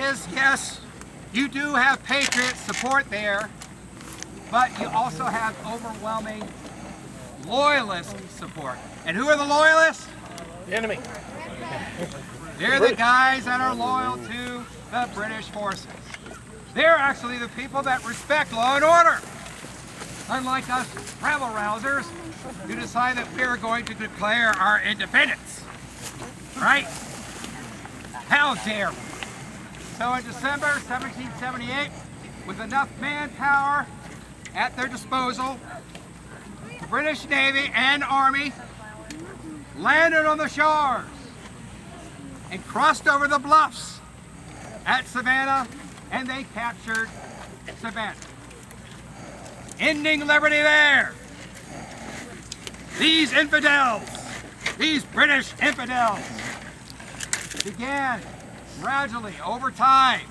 is, yes, you do have Patriot support there, but you also have overwhelming Loyalist support. And who are the Loyalists? The enemy. They're the guys that are loyal to the British forces. They're actually the people that respect law and order. Unlike us rabble-rousers who decide that we are going to declare our independence. Right? How dare we? So in December 1778, with enough manpower at their disposal, the British Navy and Army landed on the shores and crossed over the bluffs at Savannah, and they captured Savannah, ending liberty there. These infidels, these British infidels, began gradually, over time,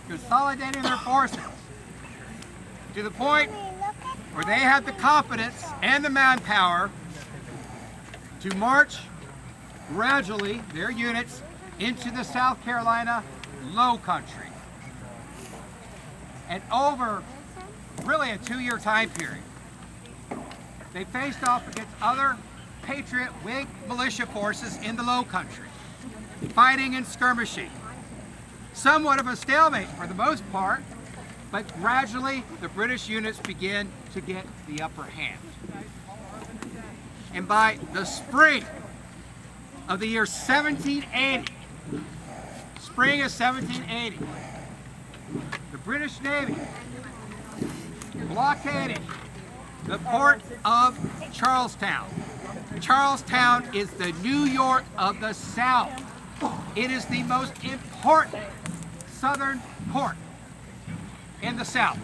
consolidating their forces to the point where they had the confidence and the manpower to march gradually their units into the South Carolina Low Country. And over really a 2-year time period, they faced off against other Patriot Whig militia forces in the Low Country, fighting and skirmishing. Somewhat of a stalemate for the most part, but gradually the British units began to get the upper hand. And by the spring of the year 1780, spring of 1780, the British Navy blockaded the port of Charlestown. Charlestown is the New York of the South. It is the most important southern port in the South.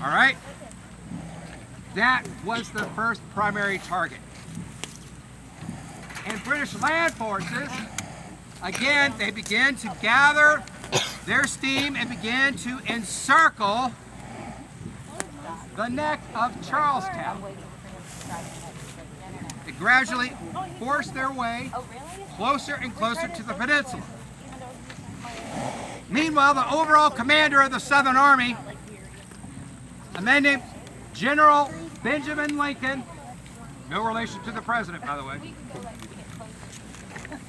All right? That was the first primary target. And British land forces, again, they began to gather their steam and began to encircle the neck of Charlestown. They gradually forced their way closer and closer to the peninsula. Meanwhile, the overall commander of the Southern Army, a man named General Benjamin Lincoln, no relation to the president, by the way,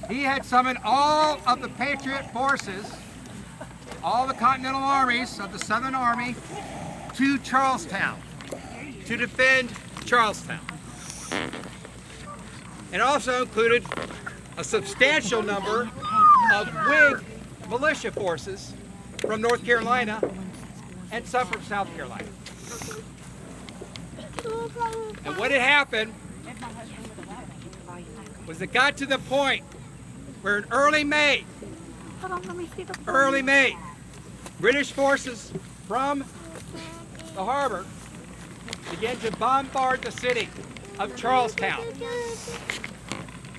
he had summoned all of the Patriot forces, all the Continental armies of the Southern Army, to Charlestown to defend Charlestown. And also included a substantial number of Whig militia forces from North Carolina and some from South Carolina. And what had happened was it got to the point where in early May, British forces from the harbor began to bombard the city of Charlestown.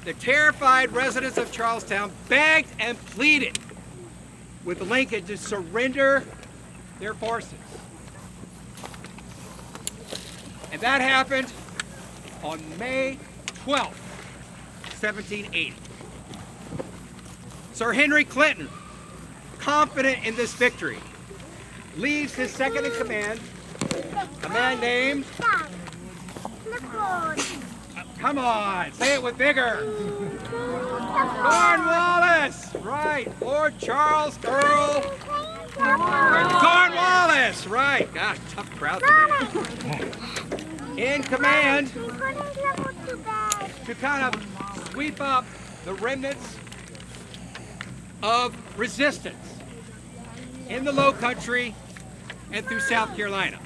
The terrified residents of Charlestown begged and pleaded with Lincoln to surrender their forces. And that happened on May 12th, 1780. Sir Henry Clinton, confident in this victory, leaves his second in command, a man named, come on, say it with vigor, Cornwallis, right, Lord Charles Earl Cornwallis, right, gosh, tough crowd today, in command to kind of sweep up the remnants of resistance in the Low Country and through South Carolina.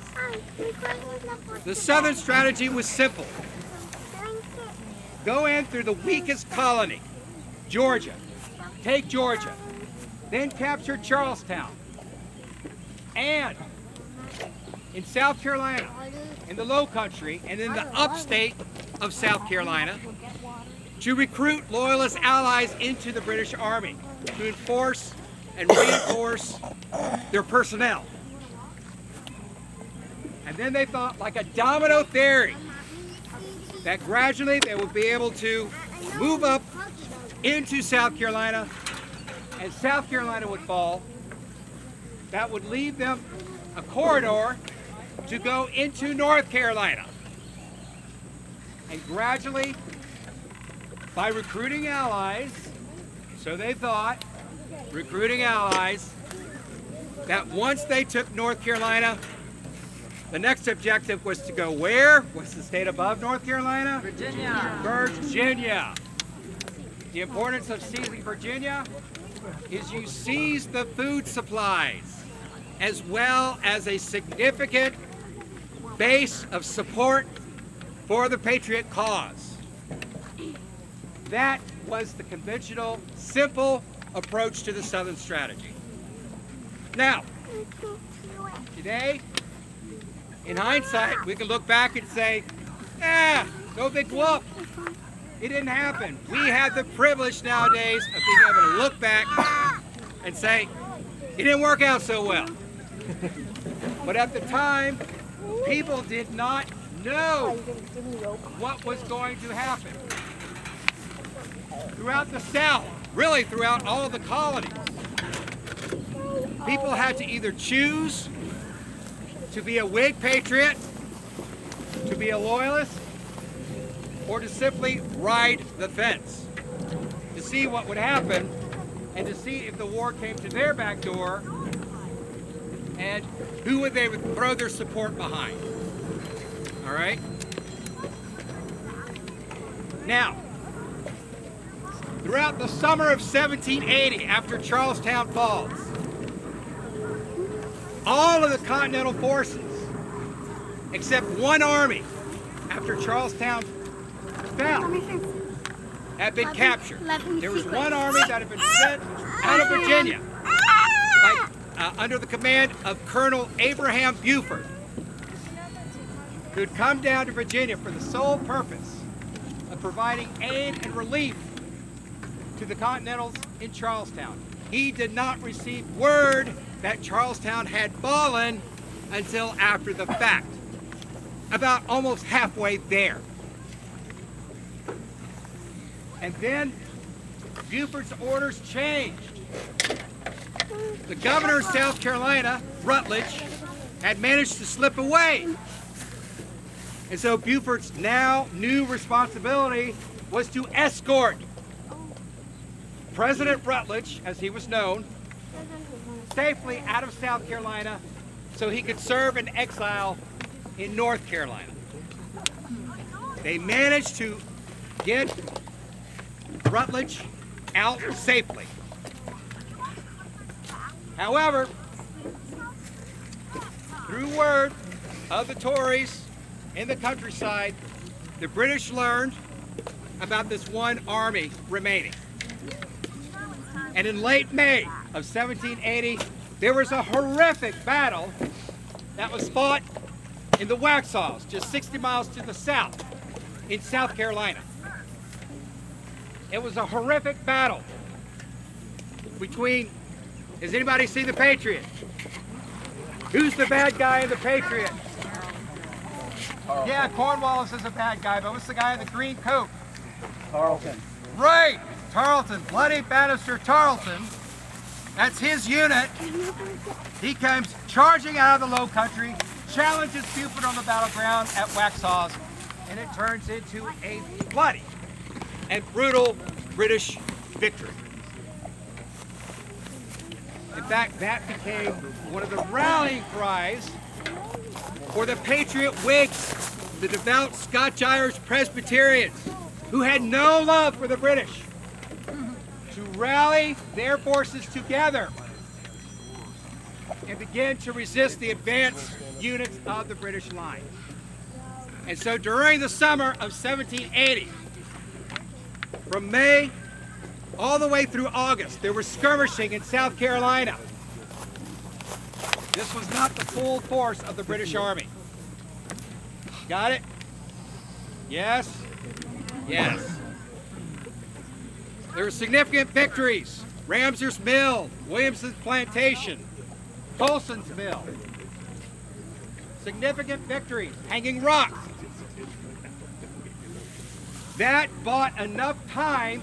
The Southern strategy was simple. Go in through the weakest colony, Georgia. Take Georgia. Then capture Charlestown. And in South Carolina, in the Low Country, and in the upstate of South Carolina, to recruit Loyalist allies into the British Army to enforce and reinforce their personnel. And then they thought, like a domino theory, that gradually they would be able to move up into South Carolina and South Carolina would fall, that would leave them a corridor to go into North Carolina. And gradually, by recruiting allies, so they thought, recruiting allies, that once they took North Carolina, the next objective was to go where? What's the state above North Carolina? Virginia. Virginia. The importance of seizing Virginia is you seize the food supplies as well as a significant base of support for the Patriot cause. That was the conventional, simple approach to the Southern strategy. Now, today, in hindsight, we can look back and say, no big whoop. It didn't happen. We have the privilege nowadays of being able to look back and say, it didn't work out so well. But at the time, people did not know what was going to happen. Throughout the South, really throughout all the colonies, people had to either choose to be a Whig patriot, to be a loyalist, or to simply ride the fence to see what would happen and to see if the war came to their back door and who would they throw their support behind. All right? Now, throughout the summer of 1780, after Charlestown falls, all of the Continental forces, except one army, after Charlestown fell, had been captured. There was one army that had been sent out of Virginia under the command of Colonel Abraham Buford, who had come down to Virginia for the sole purpose of providing aid and relief to the Continentals in Charlestown. He did not receive word that Charlestown had fallen until after the fact, about almost halfway there. And then Buford's orders changed. The governor of South Carolina, Rutledge, had managed to slip away. And so Buford's now new responsibility was to escort President Rutledge, as he was known, safely out of South Carolina so he could serve in exile in North Carolina. They managed to get Rutledge out safely. However, through word of the Tories in the countryside, the British learned about this one army remaining. And in late May of 1780, there was a horrific battle that was fought in the Waxhaws, just 60 miles to the south in South Carolina. It was a horrific battle between, has anybody seen The Patriot? Who's the bad guy in The Patriot? Yeah, Cornwallis is a bad guy, but what's the guy in the green coat? Tarleton. Right, Tarleton, Bloody Bannister Tarleton. That's his unit. He comes charging out of the Low Country, challenges Buford on the battleground at Waxhaws, and it turns into a bloody and brutal British victory. In fact, that became one of the rallying cries for the Patriot Whigs, the devout Scotch-Irish Presbyterians, who had no love for the British, to rally their forces together and begin to resist the advanced units of the British line. And so during the summer of 1780, from May all the way through August, there was skirmishing in South Carolina. This was not the full force of the British Army. Got it? Yes? Yes. There were significant victories. Ramser's Mill, Williamson's Plantation, Colson's Mill. Significant victories. Hanging Rock. That bought enough time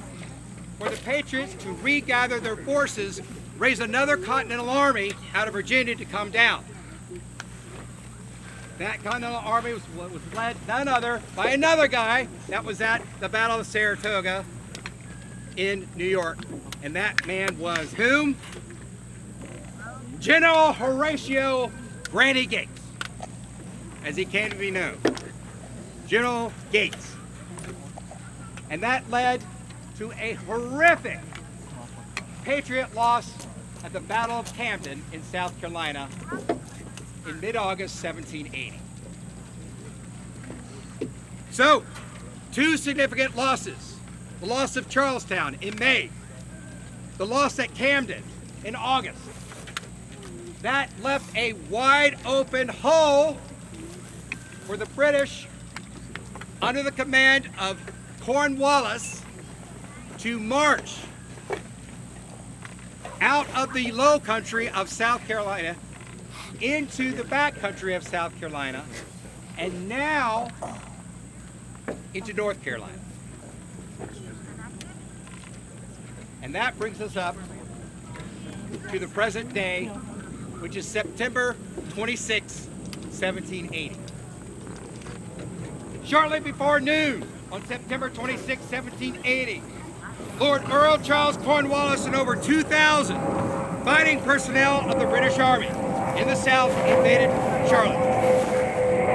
for the Patriots to regather their forces, raise another Continental Army out of Virginia to come down. That Continental Army was led none other by another guy that was at the Battle of Saratoga in New York. And that man was whom? General Horatio Granny Gates, as he came to be known. General Gates. And that led to a horrific Patriot loss at the Battle of Camden in South Carolina in mid-August 1780. So, two significant losses. The loss of Charlestown in May, the loss at Camden in August. That left a wide open hole for the British under the command of Cornwallis to march out of the low country of South Carolina into the back country of South Carolina and now into North Carolina. And that brings us up to the present day, which is September 26, 1780. Shortly before noon on September 26, 1780, Lord Earl Charles Cornwallis and over 2,000 fighting personnel of the British Army in the South invaded Charlotte.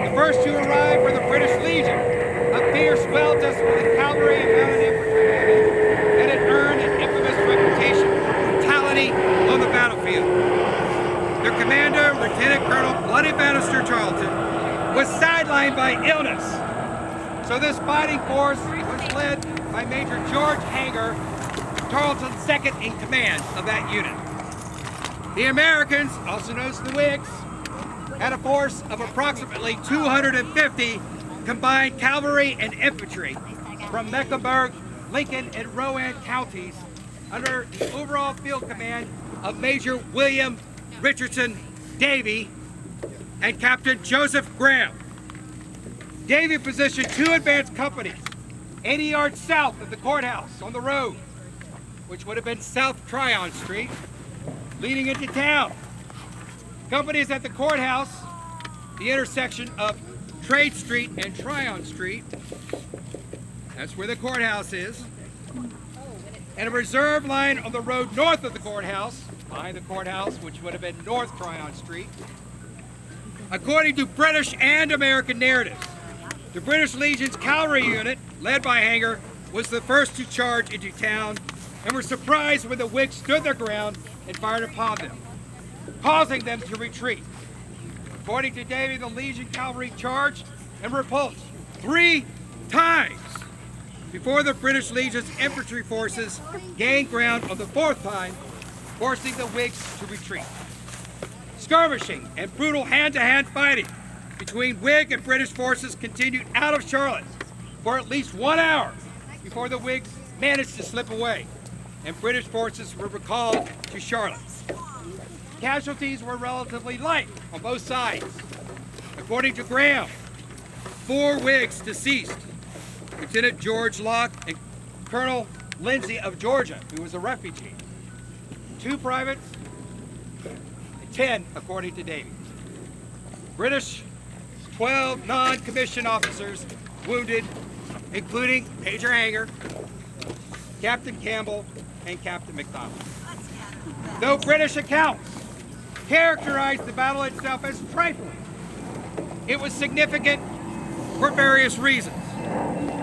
The first to arrive were the British Legion, a fierce, well-disciplined with the cavalry and mounted infantry that had earned an infamous reputation for brutality on the battlefield. Their commander, Lieutenant Colonel Bloody Bannister Tarleton, was sidelined by illness. So this fighting force was led by Major George Hanger, Tarleton's second in command of that unit. The Americans, also known as the Whigs, had a force of approximately 250 combined cavalry and infantry from Mecklenburg, Lincoln, and Rowan counties under the overall field command of Major William Richardson Davie and Captain Joseph Graham. Davie positioned two advanced companies 80 yards south of the courthouse on the road, which would have been South Tryon Street, leading into town. Companies at the courthouse, the intersection of Trade Street and Tryon Street, that's where the courthouse is, and a reserve line on the road north of the courthouse, behind the courthouse, which would have been North Tryon Street. According to British and American narratives, the British Legion's cavalry unit, led by Hanger, was the first to charge into town and were surprised when the Whigs stood their ground and fired upon them, causing them to retreat. According to Davie, the Legion cavalry charged and repulsed 3 times before the British Legion's infantry forces gained ground on the 4th time, forcing the Whigs to retreat. Skirmishing and brutal hand-to-hand fighting between Whig and British forces continued out of Charlotte for at least 1 hour before the Whigs managed to slip away and British forces were recalled to Charlotte. Casualties were relatively light on both sides. According to Graham, 4 Whigs deceased: Lieutenant George Locke and Colonel Lindsay of Georgia, who was a refugee. 2 privates, and 10 according to Davie. British 12 non-commissioned officers wounded, including Major Hanger, Captain Campbell, and Captain McDonald. Though British accounts characterized the battle itself as trifling, it was significant for various reasons.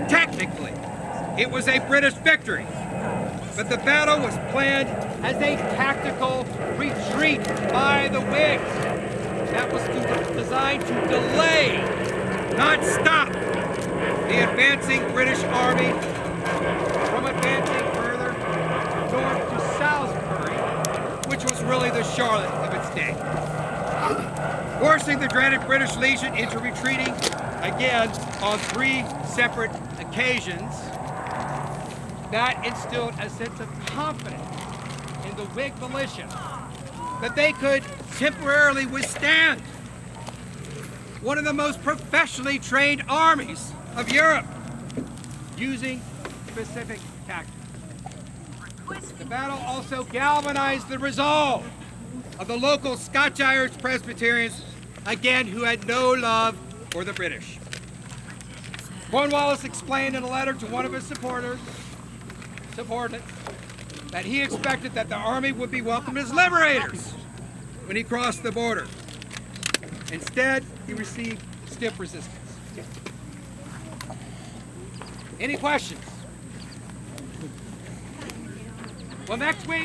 Technically, it was a British victory, but the battle was planned as a tactical retreat by the Whigs that was designed to delay, not stop, the advancing British army from advancing further north to Salisbury, which was really the Charlotte of its day, forcing the dreaded British Legion into retreating again on 3 separate occasions. That instilled a sense of confidence in the Whig militia that they could temporarily withstand one of the most professionally trained armies of Europe using specific tactics. The battle also galvanized the resolve of the local Scotch-Irish Presbyterians, again, who had no love for the British. Cornwallis explained in a letter to one of his subordinates that he expected that the army would be welcomed as liberators when he crossed the border. Instead, he received stiff resistance. Any questions? Well, next week,